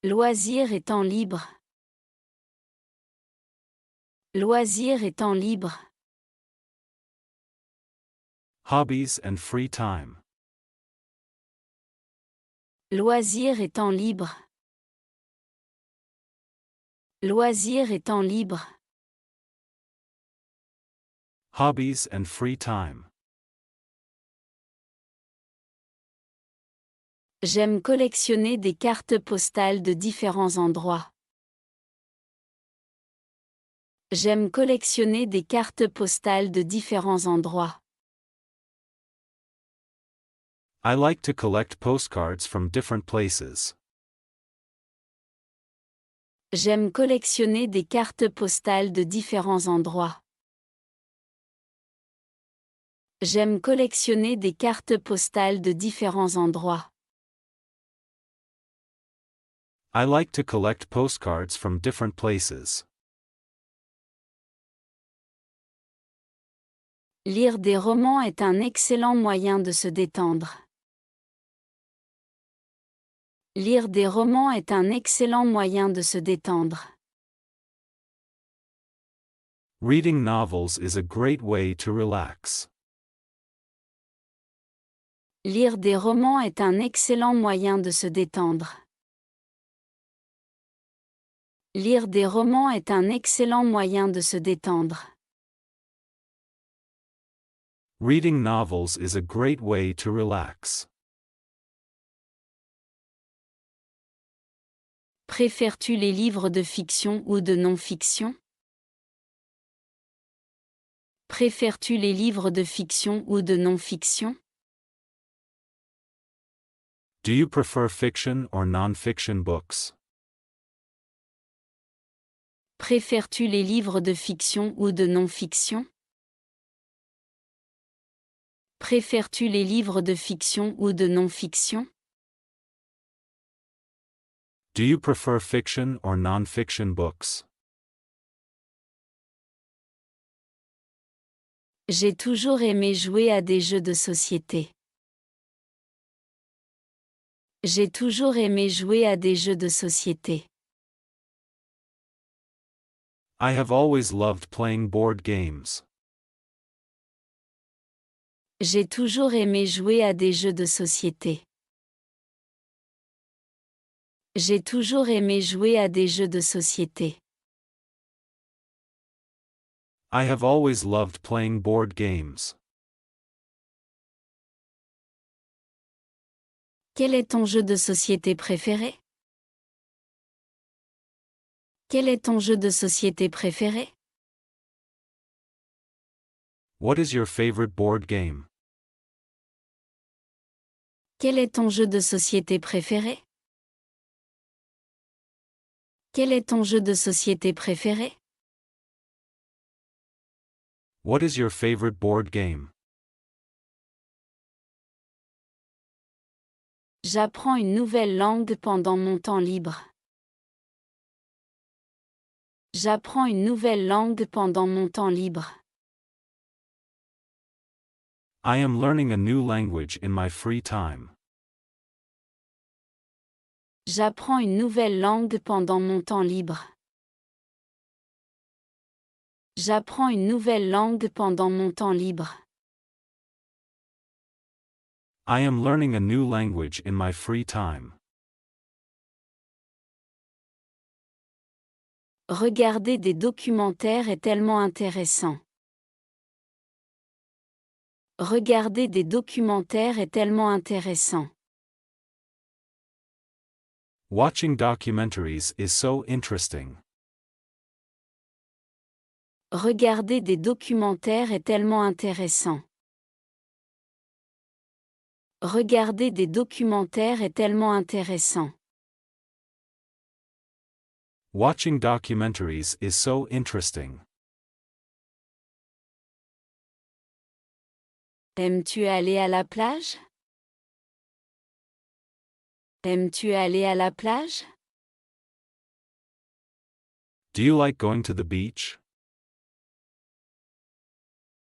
Loisirs et temps libre. Loisirs et temps libre. Hobbies and free time. Loisirs et temps libre. Loisirs et temps libre. Hobbies and free time. J'aime collectionner des cartes postales de différents endroits. J'aime collectionner des cartes postales de différents endroits. I like to collect postcards from different places. J'aime collectionner des cartes postales de différents endroits. J'aime collectionner des cartes postales de différents endroits. I like to collect postcards from different places. Lire des romans est un excellent moyen de se détendre. Lire des romans est un excellent moyen de se détendre. Reading novels is a great way to relax. Lire des romans est un excellent moyen de se détendre. Lire des romans est un excellent moyen de se détendre. Reading novels is a great way to relax. Préfères-tu les livres de fiction ou de non-fiction? Préfères-tu les livres de fiction ou de non-fiction? Do you prefer fiction or non-fiction books? Préfères-tu les livres de fiction ou de non-fiction? Préfères-tu les livres de fiction ou de non-fiction? Do you prefer fiction or non-fiction books? J'ai toujours aimé jouer à des jeux de société. J'ai toujours aimé jouer à des jeux de société. I have always loved playing board games. J'ai toujours aimé jouer à des jeux de société. J'ai toujours aimé jouer à des jeux de société. I have always loved playing board games. Quel est ton jeu de société préféré? Quel est ton jeu de société préféré? What is your favorite board game? Quel est ton jeu de société préféré? Quel est ton jeu de société préféré? What is your favorite board game? J'apprends une nouvelle langue pendant mon temps libre. J'apprends une nouvelle langue pendant mon temps libre. I am learning a new language in my free time. J'apprends une nouvelle langue pendant mon temps libre. J'apprends une nouvelle langue pendant mon temps libre. I am learning a new language in my free time. Regarder des documentaires est tellement intéressant. Regarder des documentaires est tellement intéressant. Watching documentaries is so interesting. Regarder des documentaires est tellement intéressant. Regarder des documentaires est tellement intéressant. Watching documentaries is so interesting. Aimes-tu aller à la plage? Aimes-tu aller à la plage? Do you like going to the beach?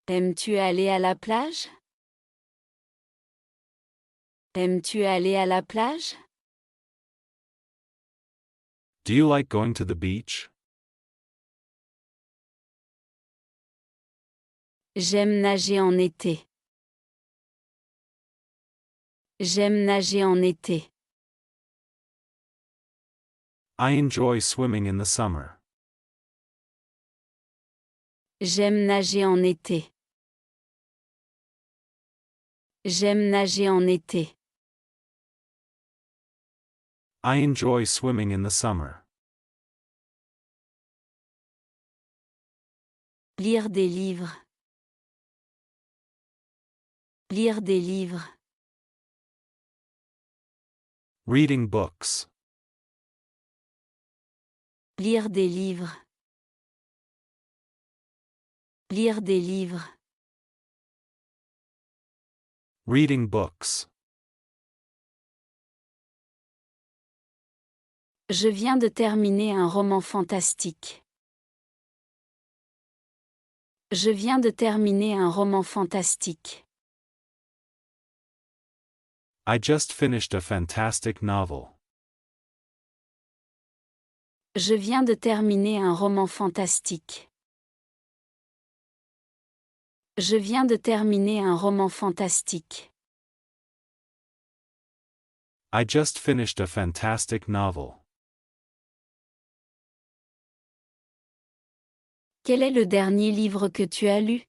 Aimes-tu aller à la plage? Aimes-tu aller à la plage? Do you like going to the beach? J'aime nager en été. J'aime nager en été. I enjoy swimming in the summer. J'aime nager en été. J'aime nager en été. I enjoy swimming in the summer. Lire des livres. Lire des livres. Reading books. Lire des livres. Lire des livres. Reading books. Je viens de terminer un roman fantastique. Je viens de terminer un roman fantastique. I just finished a fantastic novel. Je viens de terminer un roman fantastique. Je viens de terminer un roman fantastique. I just finished a fantastic novel. Quel est le dernier livre que tu as lu?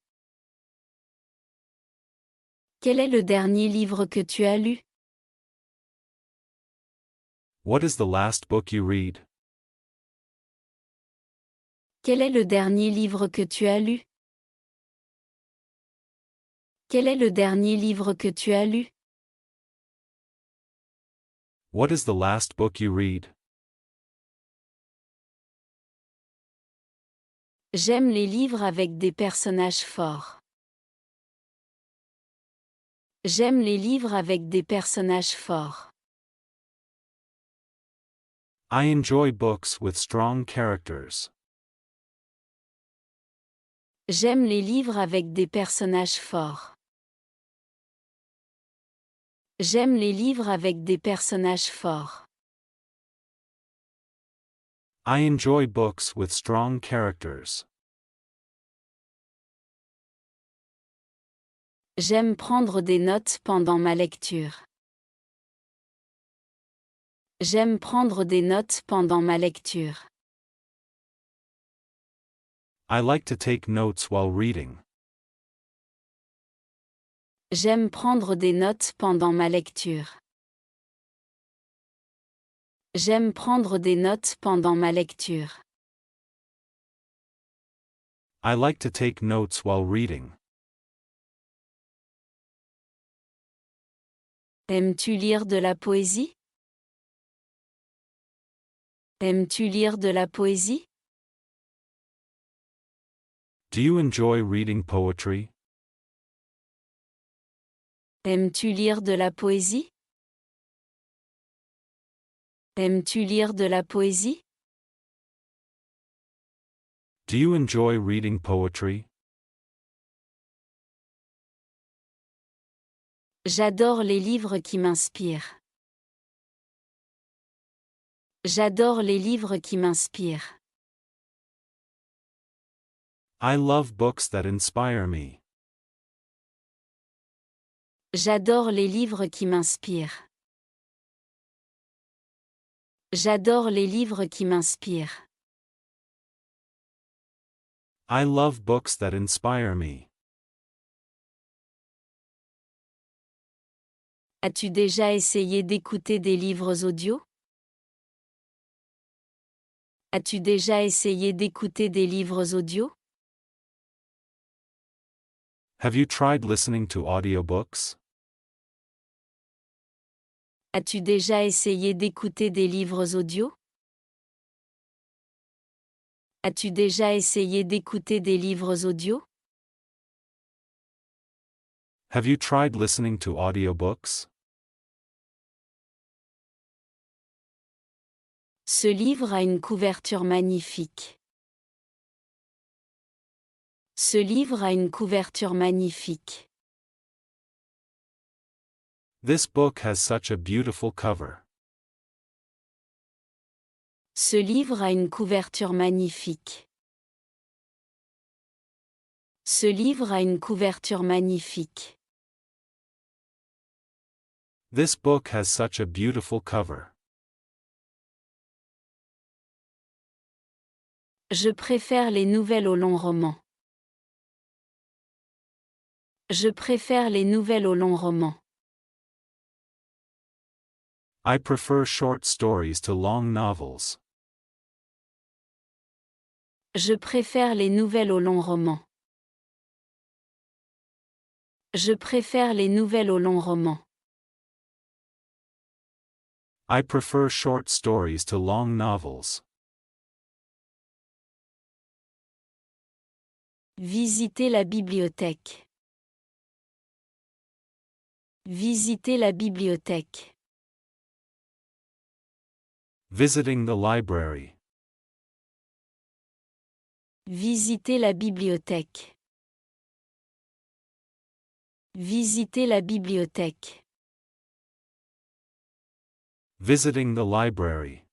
Quel est le dernier livre que tu as lu? What is the last book you read? Quel est le dernier livre que tu as lu? Quel est le dernier livre que tu as lu? What is the last book you read? J'aime les livres avec des personnages forts. J'aime les livres avec des personnages forts. I enjoy books with strong characters. J'aime les livres avec des personnages forts. J'aime les livres avec des personnages forts. I enjoy books with strong characters. J'aime prendre des notes pendant ma lecture. J'aime prendre des notes pendant ma lecture. I like to take notes while reading. J'aime prendre des notes pendant ma lecture. J'aime prendre des notes pendant ma lecture. I like to take notes while reading. Aimes-tu lire de la poésie? Aimes-tu lire de la poésie? Do you enjoy reading poetry? Aimes-tu lire de la poésie? Aimes-tu lire de la poésie? Do you enjoy reading poetry? J'adore les livres qui m'inspirent. J'adore les livres qui m'inspirent. I love books that inspire me. J'adore les livres qui m'inspirent. J'adore les livres qui m'inspirent. I love books that inspire me. As-tu déjà essayé d'écouter des livres audio? As-tu déjà essayé d'écouter des livres audio? Have you tried listening to audiobooks? As-tu déjà essayé d'écouter des livres audio? As-tu déjà essayé d'écouter des livres audio? Have you tried listening to audiobooks? Ce livre a une couverture magnifique. Ce livre a une couverture magnifique. This book has such a beautiful cover. Ce livre a une couverture magnifique. Ce livre a une couverture magnifique. This book has such a beautiful cover. Je préfère les nouvelles aux longs romans. Je préfère les nouvelles aux longs romans. I prefer short stories to long novels. Je préfère les nouvelles aux longs romans. Je préfère les nouvelles aux longs romans. I prefer short stories to long novels. Visiter la bibliothèque. Visiter la bibliothèque. Visiting the library. Visiter la bibliothèque. Visiter la bibliothèque. Visiting the library.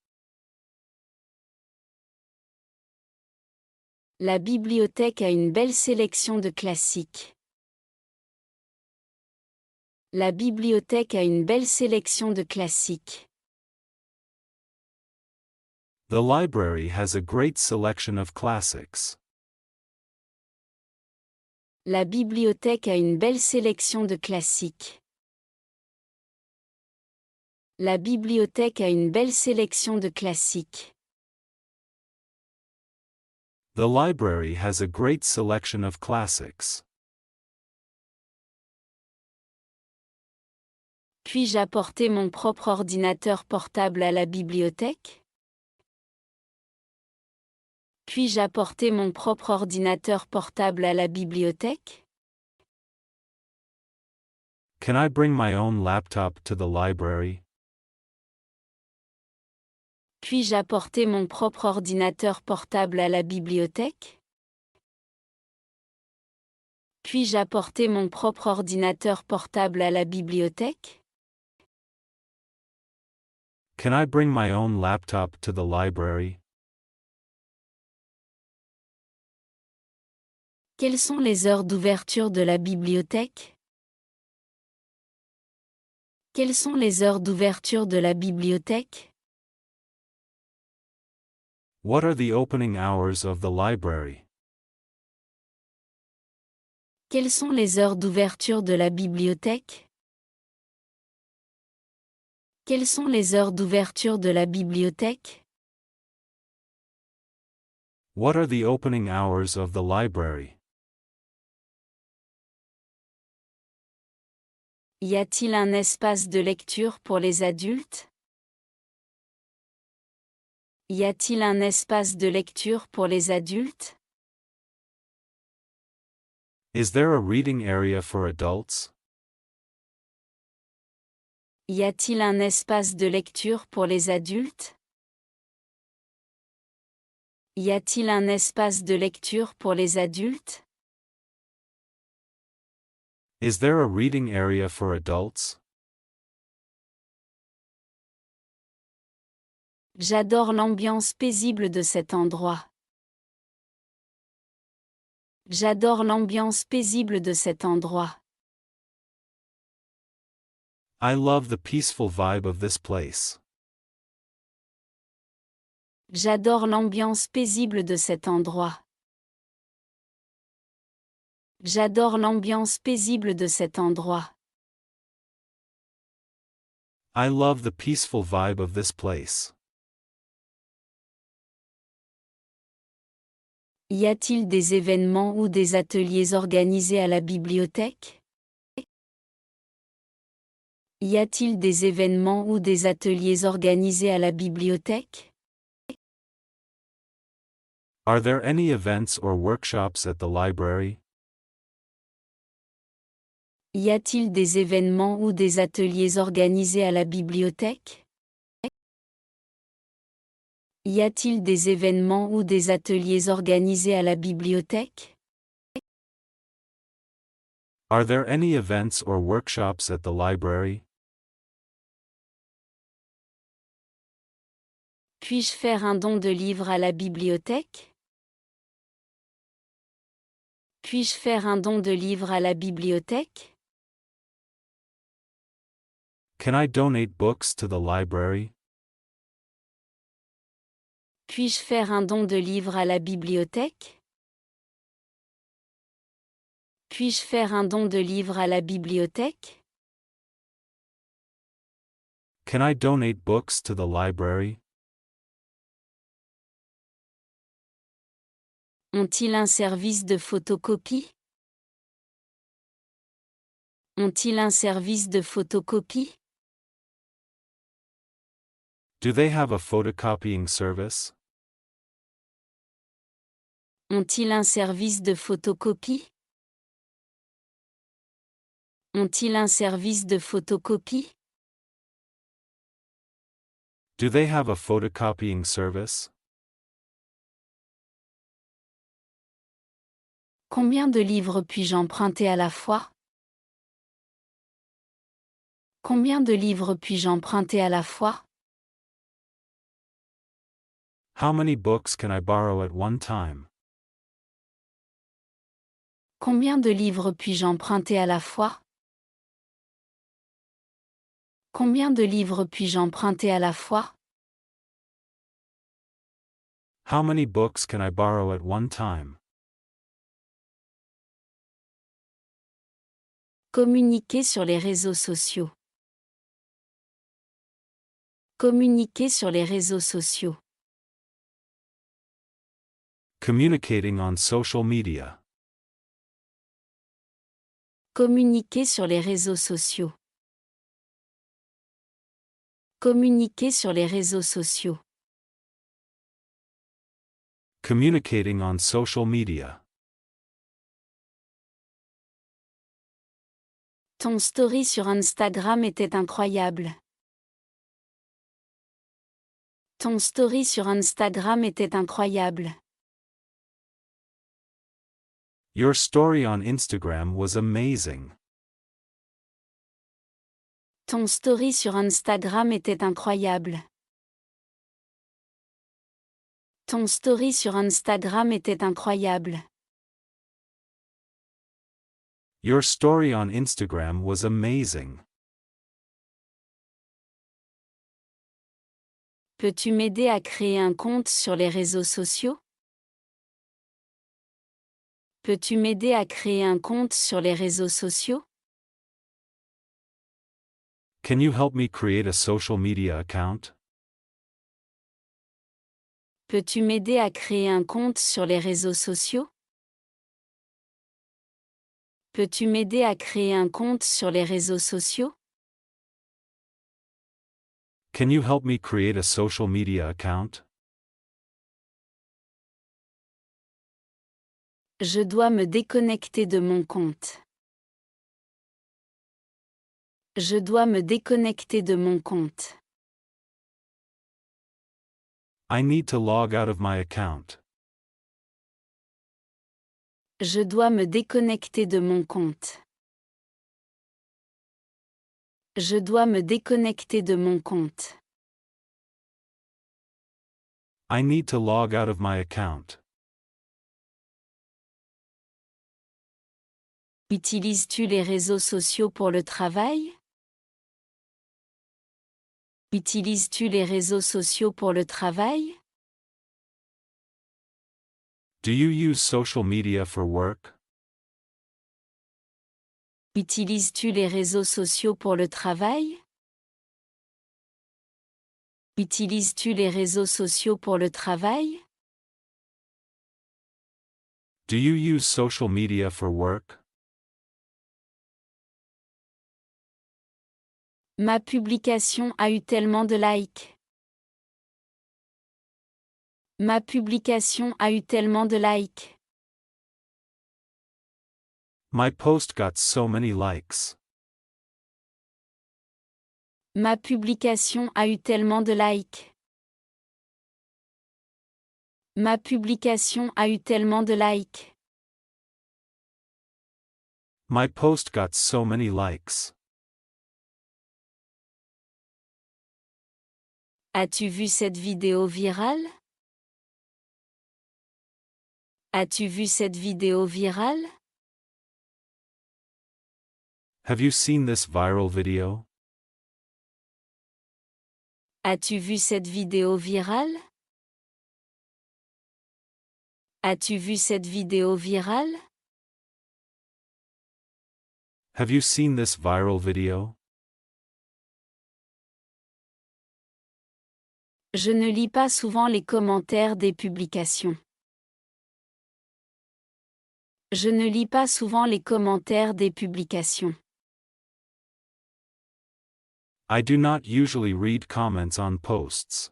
La bibliothèque a une belle sélection de classiques. La bibliothèque a une belle sélection de classiques. The library has a great selection of classics. La bibliothèque a une belle sélection de classiques. La bibliothèque a une belle sélection de classiques. The library has a great selection of classics. Puis-je apporter mon propre ordinateur portable à la bibliothèque? Puis-je apporter mon propre ordinateur portable à la bibliothèque? Can I bring my own laptop to the library? Puis-je apporter mon propre ordinateur portable à la bibliothèque? Puis-je apporter mon propre ordinateur portable à la bibliothèque? Can I bring my own laptop to the library? Quelles sont les heures d'ouverture de la bibliothèque? Quelles sont les heures d'ouverture de la bibliothèque? What are the opening hours of the library? Quelles sont les heures d'ouverture de la bibliothèque? Quelles sont les heures d'ouverture de la bibliothèque? What are the opening hours of the library? Y a-t-il un espace de lecture pour les adultes? Y a-t-il un espace de lecture pour les adultes? Is there a reading area for adults? Y a-t-il un espace de lecture pour les adultes? Y a-t-il un espace de lecture pour les adultes? Is there a reading area for adults? J'adore l'ambiance paisible de cet endroit. J'adore l'ambiance paisible de cet endroit. I love the peaceful vibe of this place. J'adore l'ambiance paisible de cet endroit. J'adore l'ambiance paisible de cet endroit. I love the peaceful vibe of this place. Y a-t-il des événements ou des ateliers organisés à la bibliothèque? Y a-t-il des événements ou des ateliers organisés à la bibliothèque? Are there any events or workshops at the library? Y a-t-il des événements ou des ateliers organisés à la bibliothèque? Y a-t-il des événements ou des ateliers organisés à la bibliothèque? Are there any events or workshops at the library? Puis-je faire un don de livres à la bibliothèque? Puis-je faire un don de livres à la bibliothèque? Can I donate books to the library? Puis-je faire un don de livres à la bibliothèque? Puis-je faire un don de livres à la bibliothèque? Can I donate books to the library? Ont-ils un service de photocopie? Ont-ils un service de photocopie? Do they have a photocopying service? Ont-ils un service de photocopie? Ont-ils un service de photocopie? Do they have a photocopying service? Combien de livres puis-je emprunter à la fois? Combien de livres puis-je emprunter à la fois? How many books can I borrow at one time? Combien de livres puis-je emprunter à la fois? Combien de livres puis-je emprunter à la fois? How many books can I borrow at one time? Communiquer sur les réseaux sociaux. Communiquer sur les réseaux sociaux. Communicating on social media. Communiquer sur les réseaux sociaux. Communiquer sur les réseaux sociaux. Communicating on social media. Ton story sur Instagram était incroyable. Ton story sur Instagram était incroyable. Your story on Instagram was amazing. Ton story sur Instagram était incroyable. Ton story sur Instagram était incroyable. Your story on Instagram was amazing. Peux-tu m'aider à créer un compte sur les réseaux sociaux? Peux-tu m'aider à créer un compte sur les réseaux sociaux? Can you help me create a social media account? Peux-tu m'aider à créer un compte sur les réseaux sociaux? Peux-tu m'aider à créer un compte sur les réseaux sociaux? Can you help me create a social media account? Je dois me déconnecter de mon compte. Je dois me déconnecter de mon compte. I need to log out of my account. Je dois me déconnecter de mon compte. Je dois me déconnecter de mon compte. I need to log out of my account. Utilises-tu les réseaux sociaux pour le travail? Utilises-tu les réseaux sociaux pour le travail? Do you use social media for work? Utilises-tu les réseaux sociaux pour le travail? Utilises-tu les réseaux sociaux pour le travail? Do you use social media for work? Ma publication a eu tellement de likes. Ma publication a eu tellement de likes. My post got so many likes. Ma publication a eu tellement de likes. Ma publication a eu tellement de likes. My post got so many likes. As-tu vu cette vidéo virale? As-tu vu cette vidéo virale? Have you seen this viral video? As-tu vu cette vidéo virale? As-tu vu cette vidéo virale? Have you seen this viral video? Je ne lis pas souvent les commentaires des publications. Je ne lis pas souvent les commentaires des publications. I do not usually read comments on posts.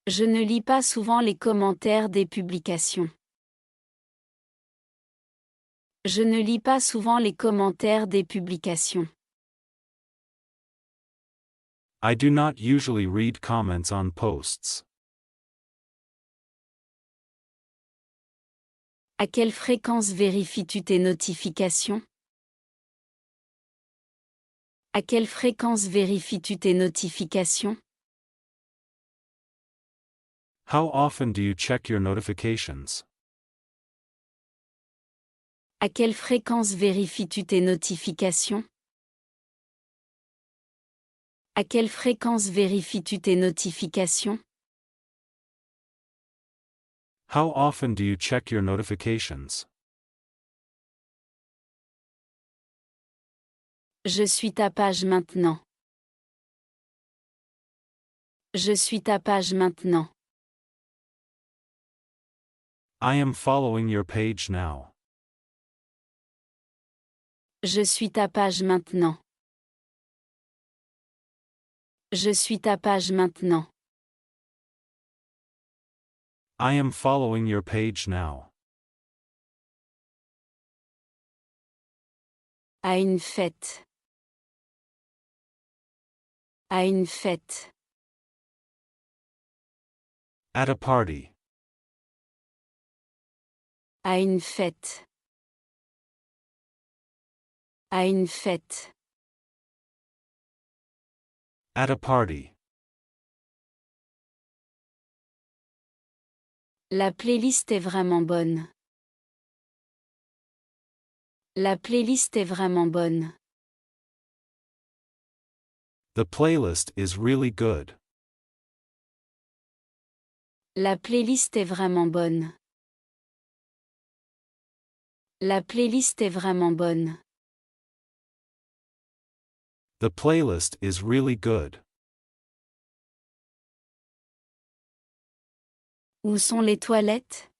Je ne lis pas souvent les commentaires des publications. Je ne lis pas souvent les commentaires des publications. I do not usually read comments on posts. À quelle fréquence vérifies-tu tes notifications? À quelle fréquence vérifies-tu tes notifications? How often do you check your notifications? À quelle fréquence vérifies-tu tes notifications? À quelle fréquence vérifies-tu tes notifications? How often do you check your notifications? Je suis ta page maintenant. Je suis ta page maintenant. I am following your page now. Je suis ta page maintenant. Je suis ta page maintenant. I am following your page now. À une fête. À une fête. At a party. À une fête. À une fête. At a party. La playlist est vraiment bonne. La playlist est vraiment bonne. The playlist is really good. La playlist est vraiment bonne. La playlist est vraiment bonne. The playlist is really good. Où sont les toilettes?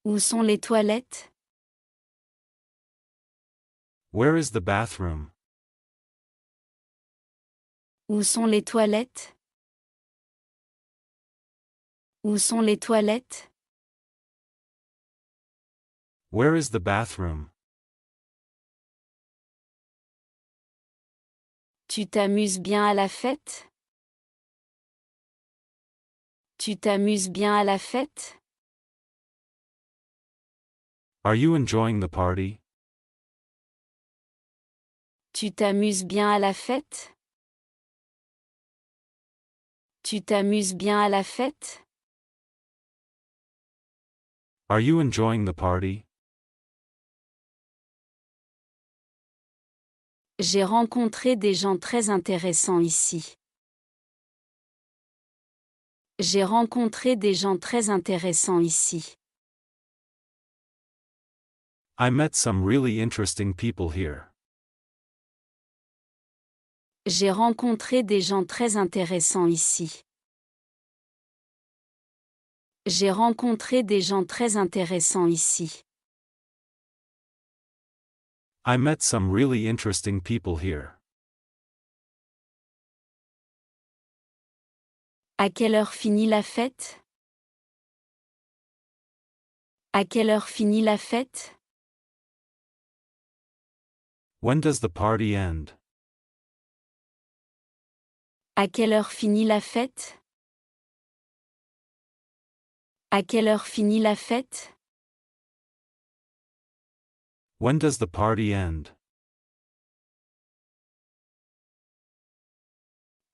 Où sont les toilettes? Where is the bathroom? Où sont les toilettes? Où sont les toilettes? Where is the bathroom? Tu t'amuses bien à la fête? Tu t'amuses bien à la fête? Are you enjoying the party? Tu t'amuses bien à la fête? Tu t'amuses bien à la fête? Are you enjoying the party? J'ai rencontré des gens très intéressants ici. J'ai rencontré des gens très intéressants ici. I met some really interesting people here. J'ai rencontré des gens très intéressants ici. J'ai rencontré des gens très intéressants ici. I met some really interesting people here. À quelle heure finit la fête? À quelle heure finit la fête? When does the party end? À quelle heure finit la fête? À quelle heure finit la fête? When does the party end?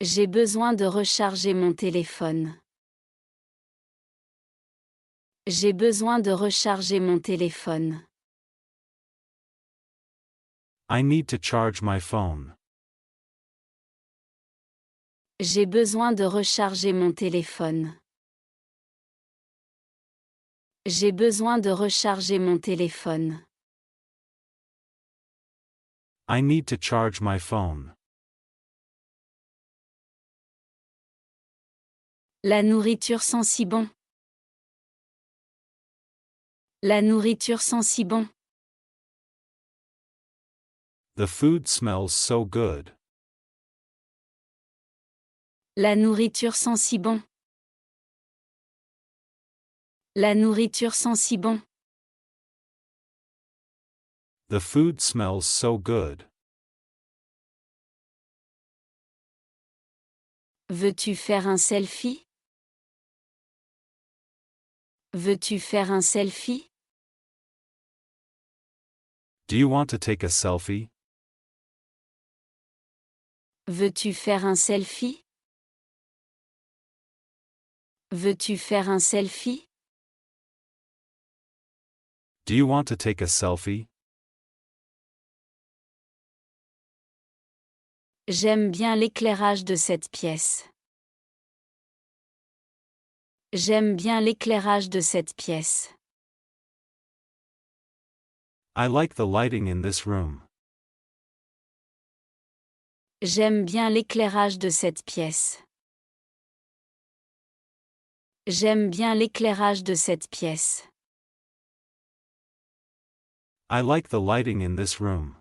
J'ai besoin de recharger mon téléphone. J'ai besoin de recharger mon téléphone. I need to charge my phone. J'ai besoin de recharger mon téléphone. J'ai besoin de recharger mon téléphone. I need to charge my phone. La nourriture sent si bon. La nourriture sent si bon. The food smells so good. La nourriture sent si bon. La nourriture sent si bon. The food smells so good. Veux-tu faire un selfie? Veux-tu faire un selfie? Do you want to take a selfie? Veux-tu faire un selfie? Veux-tu faire un selfie? Do you want to take a selfie? J'aime bien l'éclairage de cette pièce. J'aime bien l'éclairage de cette pièce. I like the lighting in this room. J'aime bien l'éclairage de cette pièce. J'aime bien l'éclairage de cette pièce. I like the lighting in this room.